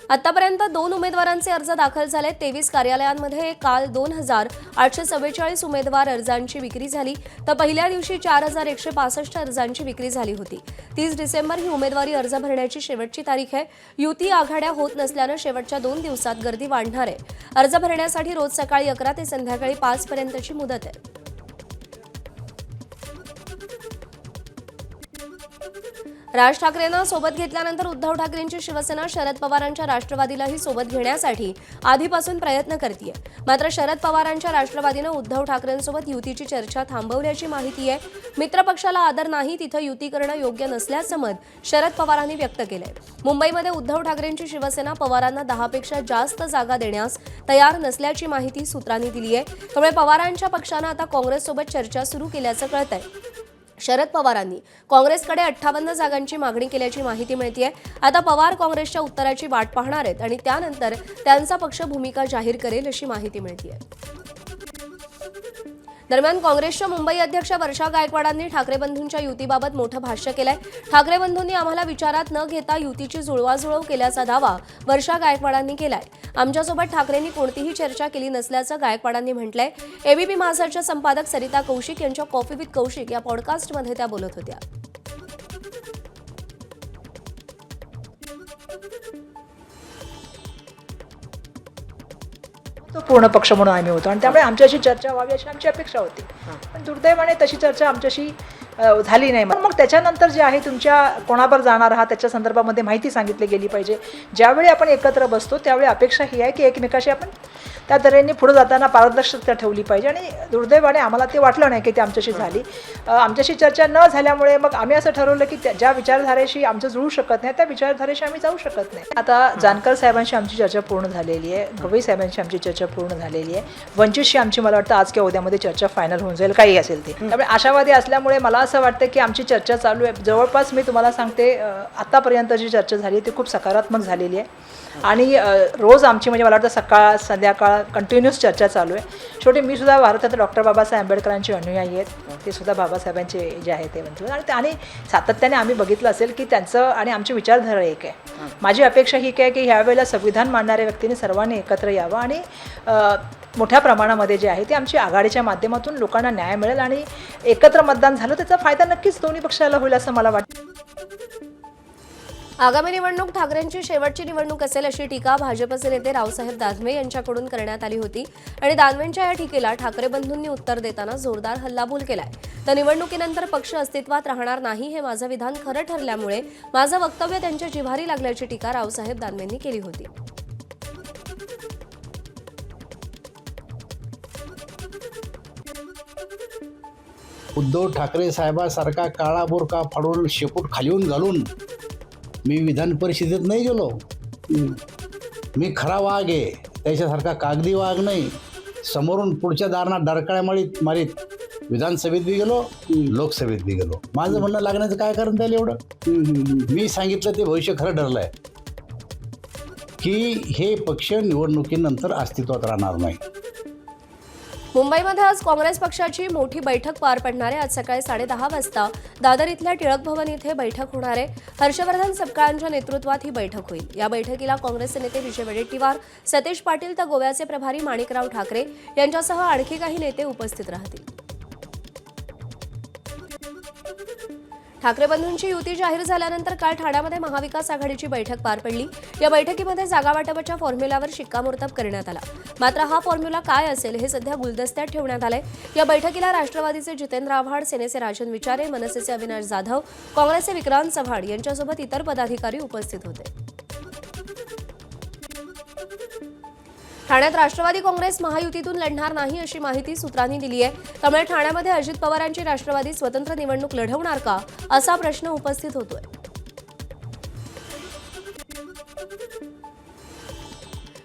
आतापर्यंत 2 उमेदवारांचे अर्ज दाखल झाले। 23 कार्यालयांमध्ये काल 2844 उमेदवार अर्जांची विक्री झाली, तर पहिल्या दिवशी 4165 अर्जांची विक्री झाली होती। 30 डिसेंबर ही उमेदवारी अर्ज भरण्याची शेवटची तारीख आहे। युती आघाड्या होत नसल्यानं शेवटच्या 2 दिवसात गर्दी वाढणार आहे। अर्ज भरण्यासाठी रोज सकाळी 11 ते संध्याकाळी 5 पर्यंतची मुदत आहे। राज ठाकरेंना सोबत घेतल्यानंतर उद्धव ठाकरेंची शिवसेना शरद पवारांच्या राष्ट्रवादीलाही सोबत घेण्यासाठी आधीपासून प्रयत्न करतेय। मात्र शरद पवारांच्या राष्ट्रवादीनं उद्धव ठाकरेंसोबत युतीची चर्चा थांबवल्याची माहिती आहे। मित्रपक्षाला आदर नाही तिथं युती करणं योग्य नसल्याचं मत शरद पवारांनी व्यक्त केलंय। मुंबईमध्ये उद्धव ठाकरेंची शिवसेना पवारांना 10 पेक्षा जास्त जागा देण्यास तयार नसल्याची माहिती सूत्रांनी दिली आहे। त्यामुळे पवारांच्या पक्षानं आता काँग्रेससोबत चर्चा सुरू केल्याचं कळतंय। शरद पवारांनी काँग्रेसकडे 58 जागांची मागणी केल्याची माहिती मिळतेय। आता पवार काँग्रेसच्या उत्तराची वाट पाहणार आहेत आणि त्यानंतर त्यांचा पक्ष भूमिका जाहीर करेल अशी माहिती मिळतेय। दरम्यान काँग्रेसच्या मुंबई अध्यक्ष वर्षा गायकवाडांनी ठाकरे बंधूंच्या युतीबाबत मोठं भाष्य केलंय। ठाकरे बंधूंनी आम्हाला विचारात न घेता युतीची जुळवाजुळव केल्याचा दावा वर्षा गायकवाडांनी केलाय। आमच्यासोबत ठाकरेंनी कोणतीही चर्चा केली नसल्याचं गायकवाडांनी म्हटलंय। एबीपी माझाच्या संपादक सरिता कौशिक यांच्या कॉफी विथ कौशिक या पॉडकास्टमध्ये त्या बोलत होत्या। तो पूर्ण पक्ष म्हणून आम्ही होतो आणि त्यामुळे आमच्याशी चर्चा व्हावी अशी आमची अपेक्षा होती। पण दुर्दैवाने तशी चर्चा आमच्याशी झाली नाही। मग त्याच्यानंतर जे आहे तुमच्या कोणावर जाणार आहात त्याच्या संदर्भामध्ये माहिती सांगितली गेली पाहिजे। ज्यावेळी आपण एकत्र बसतो त्यावेळी अपेक्षा ही आहे की एकमेकाशी आपण त्या तऱ्हेने पुढे जाताना पारदर्शकता ठेवली पाहिजे आणि दुर्दैवाने आम्हाला ते वाटलं नाही की ते आमच्याशी झाली। आमच्याशी चर्चा न झाल्यामुळे मग आम्ही असं ठरवलं की ज्या विचारधारेशी आमचं जुळू शकत नाही त्या विचारधारेशी आम्ही जाऊ शकत नाही। आता जानकर साहेबांशी आमची चर्चा पूर्ण झालेली आहे, गवई साहेबांशी आमची चर्चा पूर्ण झालेली आहे, वंचितशी आमची मला वाटतं आज किंवा उद्यामध्ये चर्चा फायनल होऊन जाईल, काही असेल ते। त्यामुळे आशावादी असल्यामुळे मला असं वाटतं की आमची चर्चा चालू आहे। जवळपास मी तुम्हाला सांगते आतापर्यंत जी चर्चा झाली ती खूप सकारात्मक झालेली आहे आणि रोज आमची म्हणजे मला वाटतं सकाळ संध्याकाळ कंटिन्यूस चर्चा चालू आहे। शेवटी मी सुद्धा भारतात डॉक्टर बाबासाहेब आंबेडकरांची अनुयायी आहेत, ते सुद्धा बाबासाहेबांचे जे आहे ते म्हणतो आणि सातत्याने आम्ही बघितलं असेल की त्यांचं आणि आमची विचारधारा एक आहे। माझी अपेक्षा ही काय की ह्यावेळेला संविधान मानणाऱ्या व्यक्तींनी सर्वांनी एकत्र यावं आणि मोठ्या प्रमाणामध्ये जे आहे ते आमची आघाडीच्या माध्यमातून लोकांना न्याय मिळेल आणि एकत्र मतदान झालं त्याचा फायदा नक्कीच दोन्ही पक्षाला होईल असं मला वाटतं। आगामी निवडणूक ठाकरेंची शेवटची निवडणूक असेल अशी टीका भाजपचे नेते रावसाहेब दानवे यांच्याकडून करण्यात आली होती आणि दानवेंच्या या टीकेला ठाकरे बंधूंनी उत्तर देताना जोरदार हल्लाबोल केलाय। तर निवडणुकीनंतर पक्ष अस्तित्वात राहणार नाही हे माझं विधान खरं ठरल्यामुळे माझं वक्तव्य त्यांच्या जिव्हारी लागल्याची टीका रावसाहेब दानवेंनी केली होती। उद्धव ठाकरे साहेबांसारखा काळा बोरका फाडून शेपूट खालीहून घालून मी विधान परिषदेत नाही गेलो। मी खरा वाघ आहे, त्याच्यासारखा कागदी वाघ नाही। समोरून पुढच्या दारांना डरकाळ्या मारीत विधानसभेत बी गेलो, लोकसभेत बी गेलो। माझं म्हणणं लागण्याचं काय कारण त्याला एवढं? मी सांगितलं ते भविष्य खरं ठरलंय की हे पक्ष निवडणुकीनंतर अस्तित्वात राहणार नाही। मुंबईमध्ये आज काँग्रेस पक्षाची मोठी बैठक पार पडणार आहे। आज सकाळी 10:30 वाजता दादर इथल्या टिळक भवन इथे बैठक होणार आहे। हर्षवर्धन सपकाळांच्या नेतृत्वात ही बैठक होईल। या बैठकीला काँग्रेसचे नेते विजय वडेट्टीवार, सतीश पाटील तर गोव्याचे प्रभारी माणिकराव ठाकरे यांच्यासह आणखी काही नेते उपस्थित राहतील। ठाकरे बंधूंची युती जाहीर झाल्यानंतर काल ठाण्यामध्ये महाविकास आघाडीची बैठक पार पडली। या बैठकीमध्ये जागावाटपाच्या फॉर्म्युल्यावर शिक्कामोर्तब करण्यात आला। मात्र हा फॉर्म्युला काय असेल हे सध्या गुलदस्त्यात ठेवण्यात आलंय। या बैठकीला राष्ट्रवादीचे जितेंद्र आव्हाड, सेनेचे राजन विचारे, मनसेचे अविनाश जाधव, काँग्रेसचे विक्रांत चव्हाण यांच्यासोबत इतर पदाधिकारी उपस्थित होते। ठाण्यात राष्ट्रवादी काँग्रेस महायुतीतून लढणार नाही अशी माहिती सूत्रांनी दिली आहे। त्यामुळे ठाण्यामध्ये अजित पवारांची राष्ट्रवादी स्वतंत्र निवडणूक लढवणार का असा प्रश्न उपस्थित होतोय।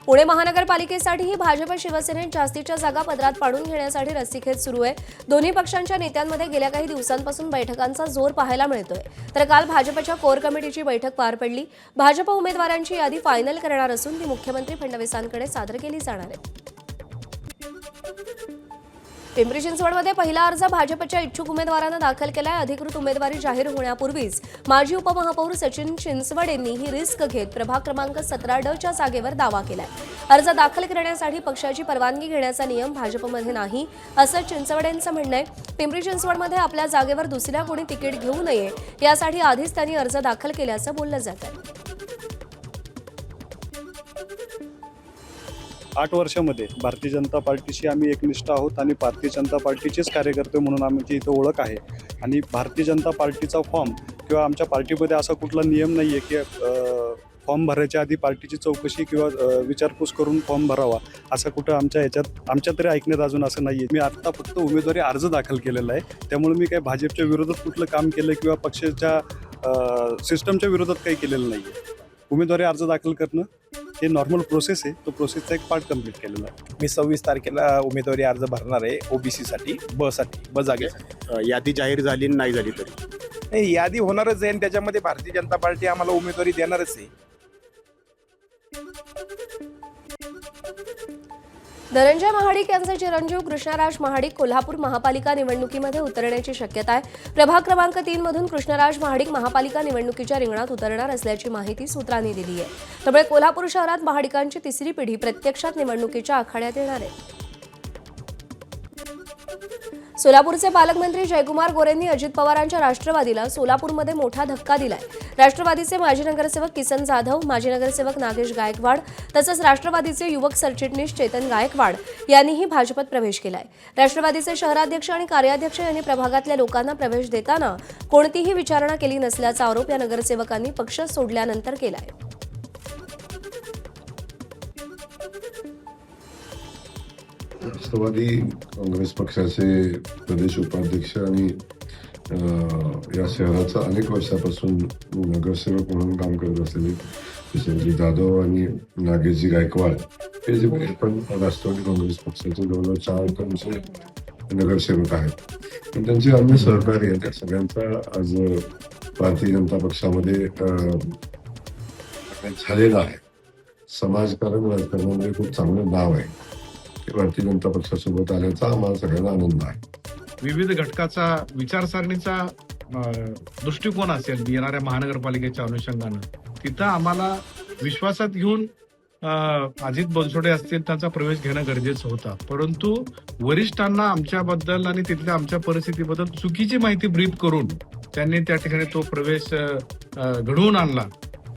पुणे महानगरपालिकेसाठीही भाजप शिवसेनेत जास्तीच्या जागा पदरात पाडून घेण्यासाठी रस्सीखेच सुरू आहे। दोन्ही पक्षांच्या नेत्यांमध्ये गेल्या काही दिवसांपासून बैठकांचा जोर पाहायला मिळतोय। तर काल भाजपच्या कोर कमिटीची बैठक पार पडली। भाजप उमेदवारांची यादी फायनल करणार असून ती मुख्यमंत्री फडणवीसांकडे सादर केली जाणार आहे। पिंपरी चिंचवडमध्ये पहिला अर्ज भाजपच्या इच्छुक उमेदवारांना दाखल केलाय. अधिकृत उमेदवारी जाहीर होण्यापूर्वीच माजी उपमहापौर सचिन चिंचवड यांनी ही रिस्क घेत प्रभाग क्रमांक 17 च्या जागेवर दावा केलाय. अर्ज दाखल करण्यासाठी पक्षाची परवानगी घेण्याचा नियम भाजपमध्ये नाही असं चिंचवड यांचं म्हणणं आहे. पिंपरी चिंचवडमध्ये आपल्या जागेवर दुसऱ्या कोणी तिकीट घेऊ नये यासाठी आधीच त्यांनी अर्ज दाखल केल्याचं बोललं जात आहे. 8 वर्षामध्ये भारतीय जनता पार्टीशी आम्ही एकनिष्ठ आहोत आणि भारतीय जनता पार्टीचेच कार्यकर्ते म्हणून आमची इथं ओळख आहे. आणि भारतीय जनता पार्टीचा फॉर्म किंवा आमच्या पार्टीमध्ये असा कुठला नियम नाही आहे की फॉर्म भरायच्या आधी पार्टीची चौकशी किंवा विचारपूस करून फॉर्म भरावा, असं कुठं आमच्या तरी ऐकण्यात अजून असं नाही आहे. मी आत्ता फक्त उमेदवारी अर्ज दाखल केलेला आहे. त्यामुळे मी काही भाजपच्या विरोधात कुठलं काम केलं किंवा पक्षाच्या सिस्टमच्या विरोधात काही केलेलं नाही आहे. उमेदवारी अर्ज दाखल करणं हे नॉर्मल प्रोसेस आहे. तो प्रोसेसचा एक पार्ट कंप्लीट केलेला आहे. मी 26 तारखेला उमेदवारी अर्ज भरणार आहे ओबीसीसाठी ब जागेसाठी. यादी जाहीर झाली नाही झाली तरी नाही, यादी होणारच आहे आणि त्याच्यामध्ये भारतीय जनता पार्टी आम्हाला उमेदवारी देणारच आहे. धनंजय महाडिक यांचे चिरंजीव कृष्णराज महाडिक कोल्हापूर महापालिका निवडणुकीमध्ये उतरण्याची शक्यता आहे. प्रभाग क्रमांक 3 मधून कृष्णराज महाडिक महापालिका निवडणुकीच्या रिंगणात उतरणार असल्याची माहिती सूत्रांनी दिली आहे. त्यामुळे कोल्हापूर शहरात महाडिकांची तिसरी पिढी प्रत्यक्षात निवडणुकीच्या आखाड्यात येणार आहे. सोलापूरचे पालकमंत्री जयकुमार गोरेंनी अजित पवारांच्या राष्ट्रवादीला सोलापूरमध्ये मोठा धक्का दिलाय. राष्ट्रवादीचे माजी नगरसेवक किसन जाधव, माजी नगरसेवक नागेश गायकवाड तसंच राष्ट्रवादीचे युवक सरचिटणीस चेतन गायकवाड यांनीही भाजपत प्रवेश केलाय. राष्ट्रवादीचे शहराध्यक्ष आणि कार्याध्यक्ष यांनी प्रभागातल्या लोकांना प्रवेश देताना कोणतीही विचारणा केली नसल्याचा आरोप या नगरसेवकांनी पक्ष सोडल्यानंतर केलाय. राष्ट्रवादी काँग्रेस पक्षाचे प्रदेश उपाध्यक्ष आणि या शहराचा अनेक वर्षापासून नगरसेवक म्हणून काम करत असलेले किशनजी जाधव आणि नागेशजी गायकवाड हे जे पण राष्ट्रवादी काँग्रेस पक्षाचे जवळजवळ 4 टर्मचे नगरसेवक आहेत. पण त्यांचे अन्य सहकारी आहेत त्या सगळ्यांचा आज भारतीय जनता पक्षामध्ये झालेला आहे. समाजकारण राजकारणामध्ये खूप चांगलं नाव आहे. भारतीय जनता पक्षासोबत आल्याचा आम्हाला सगळ्यांना आनंद आहे. विविध घटकाचा विचारसरणीचा दृष्टिकोन असेल येणाऱ्या महानगरपालिकेच्या अनुषंगानं तिथं आम्हाला विश्वासात घेऊन अजित बनसोडे असतील त्यांचा प्रवेश घेणं गरजेचं होतं. परंतु वरिष्ठांना आमच्याबद्दल आणि तिथल्या आमच्या परिस्थितीबद्दल चुकीची माहिती ब्रीफ करून त्यांनी त्या ठिकाणी तो प्रवेश घडवून आणला.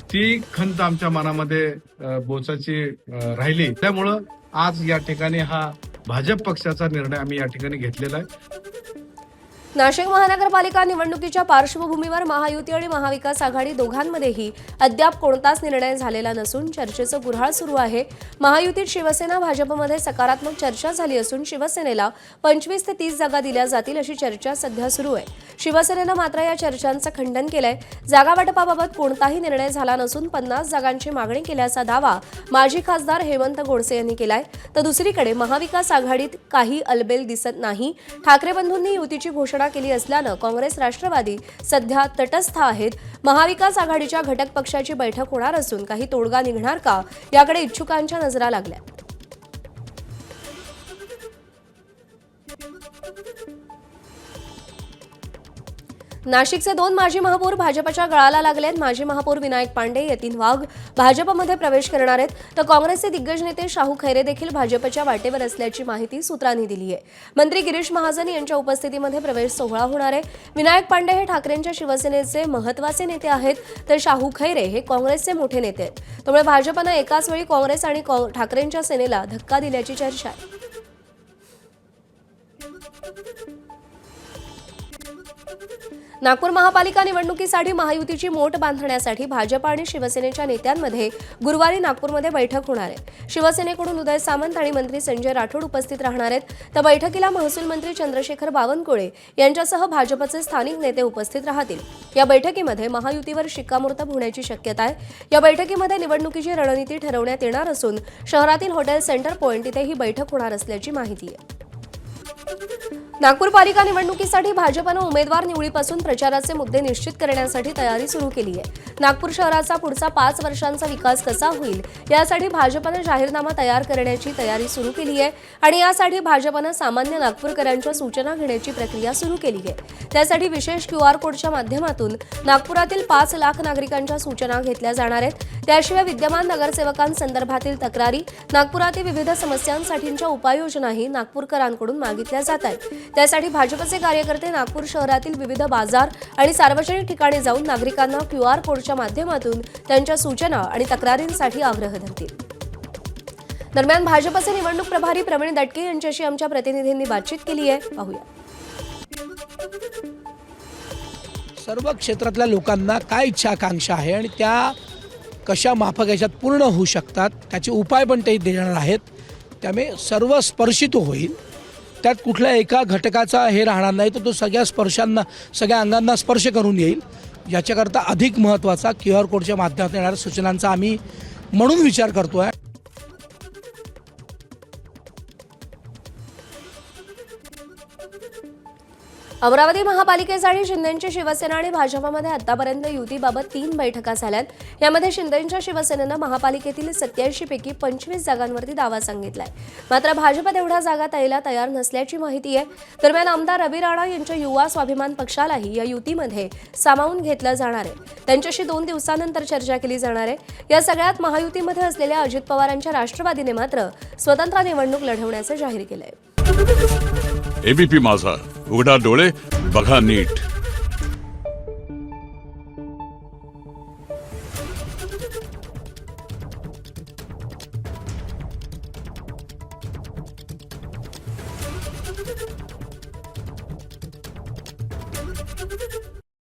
ती खंत आमच्या मनामध्ये बोचाची राहिली. त्यामुळं आज या ठिकाणी हा भाजप पक्षाचा निर्णय आम्ही या ठिकाणी घेतलेला आहे. नाशिक महानगरपालिका निवडणुकीच्या पार्श्वभूमीवर महायुती आणि महाविकास आघाडी दोघांमध्येही अद्याप कोणताच निर्णय झालेला नसून चर्चेचं गुऱ्हाळ सुरू आहे. महायुतीत शिवसेना भाजपमध्ये सकारात्मक चर्चा झाली असून शिवसेनेला 25 ते 30 जागा दिल्या जातील अशी चर्चा सध्या सुरू आहे. शिवसेनेनं मात्र या चर्चांचं खंडन केलंय. जागा वाटपाबाबत कोणताही निर्णय झाला नसून 50 जागांची मागणी केल्याचा दावा माजी खासदार हेमंत गोडसे यांनी केलाय. तर दुसरीकडे महाविकास आघाडीत काही अलबेल दिसत नाही. ठाकरे बंधूंनी युतीची घोषणा केली असल्यानं काँग्रेस राष्ट्रवादी सध्या तटस्थ आहेत. महाविकास आघाडीच्या घटक पक्षाची बैठक होणार असून काही तोडगा निघणार का याकडे इच्छुकांच्या नजरा लागल्या. नाशिकचे 2 माजी महापौर भाजपच्या गळाला लागलेत. माजी महापौर विनायक पांडे, यतीन वाघ भाजपमध्ये प्रवेश करणार आहेत. तर काँग्रेसचे दिग्गज नेते शाहू खैरे देखील भाजपच्या वाटेवर असल्याची माहिती सूत्रांनी दिली आहे. मंत्री गिरीश महाजन यांच्या उपस्थितीमध्ये प्रवेश सोहळा होणार आहे. विनायक पांडे हे ठाकरेंच्या शिवसेनेचे महत्त्वाचे नेते आहेत, तर शाहू खैरे हे काँग्रेसचे मोठे नेते आहेत. त्यामुळे भाजपनं एकाच वेळी काँग्रेस आणि ठाकरेंच्या सेनेला धक्का दिल्याची चर्चा आहे. नागपूर महापालिका निवडणुकीसाठी महायुतीची मोट बांधण्यासाठी भाजप आणि शिवसेनेच्या नेत्यांमध्ये गुरुवारी नागपूरमध्ये बैठक होणार आहे. शिवसेनेकडून उदय सामंत आणि मंत्री संजय राठोड उपस्थित राहणार आहेत. तर बैठकीला महसूल मंत्री चंद्रशेखर बावनकुळे यांच्यासह भाजपचे स्थानिक नेते उपस्थित राहतील. या बैठकीमध्ये महायुतीवर शिक्कामोर्तब होण्याची शक्यता आहे. या बैठकीमध्ये निवडणुकीची रणनीती ठरवण्यात येणार असून शहरातील हॉटेल सेंटर पॉइंट इथे ही बैठक होणार असल्याची माहिती आहे. नागपूर पालिका निवडणुकीसाठी भाजपनं उमेदवार निवडीपासून प्रचाराचे मुद्दे निश्चित करण्यासाठी तयारी सुरू केली आहे. नागपूर शहराचा पुढचा 5 वर्षांचा विकास कसा होईल यासाठी भाजपनं जाहीरनामा तयार करण्याची तयारी सुरू केली आहे आणि यासाठी भाजपनं सामान्य नागपूरकरांच्या सूचना घेण्याची प्रक्रिया सुरू केली आहे. त्यासाठी विशेष QR कोडच्या माध्यमातून नागपुरातील 5 लाख नागरिकांच्या सूचना घेतल्या जाणार आहेत. त्याशिवाय विद्यमान नगरसेवकांसंदर्भातील तक्रारी, नागपुरातील विविध समस्यांसाठीच्या उपाययोजनाही नागपूरकरांकडून मागितल्या जात आहेत. त्यासाठी भाजपचे कार्यकर्ते नागपूर शहरातील विविध बाजार आणि सार्वजनिक ठिकाणी जाऊन नागरिकांना QR कोडच्या माध्यमातून त्यांच्या सूचना आणि तक्रारींसाठी आग्रह धरतील. दरम्यान भाजपचे निवडणूक प्रभारी प्रवीण दटके यांच्याशी आमच्या प्रतिनिधींनी बातचीत केली आहे. पाहूया. सर्व क्षेत्रातल्या लोकांना काय इच्छा आकांक्षा आहे आणि त्या कशा माफक याच्यात पूर्ण होऊ शकतात त्याचे उपाय पण ते देणार आहेत. त्यामुळे सर्व स्पर्शित होईल. त्यात कुठल्या एका घटकाचा हे राहणार नाही तर तो सगळ्या अंगांना स्पर्श करून येईल. याच्याकरता अधिक महत्त्वाचा QR कोडच्या माध्यमातून येणाऱ्या सूचनांचा आम्ही म्हणून विचार करतो आहे. अमरावती महापालिकेसाठी शिंदेंची शिवसेना आणि भाजपमध्ये आतापर्यंत युतीबाबत 3 बैठका झाल्यात. यामध्ये शिंदेंच्या शिवसेनेनं महापालिकेतील 87 पैकी 25 जागांवरती दावा सांगितलाय. मात्र भाजप तेवढ्या जागा द्यायला तयार नसल्याची माहिती आहे. दरम्यान आमदार रवी राणा यांच्या युवा स्वाभिमान पक्षालाही या युतीमध्ये सामावून घेतलं जाणार आहे. त्यांच्याशी 2 दिवसानंतर चर्चा केली जाणार आहे. या सगळ्यात महायुतीमध्ये असलेल्या अजित पवारांच्या राष्ट्रवादीने मात्र स्वतंत्र निवडणूक लढवण्याचं जाहीर केलंय. ABP माझा, उघडा डोळे बघा नीट.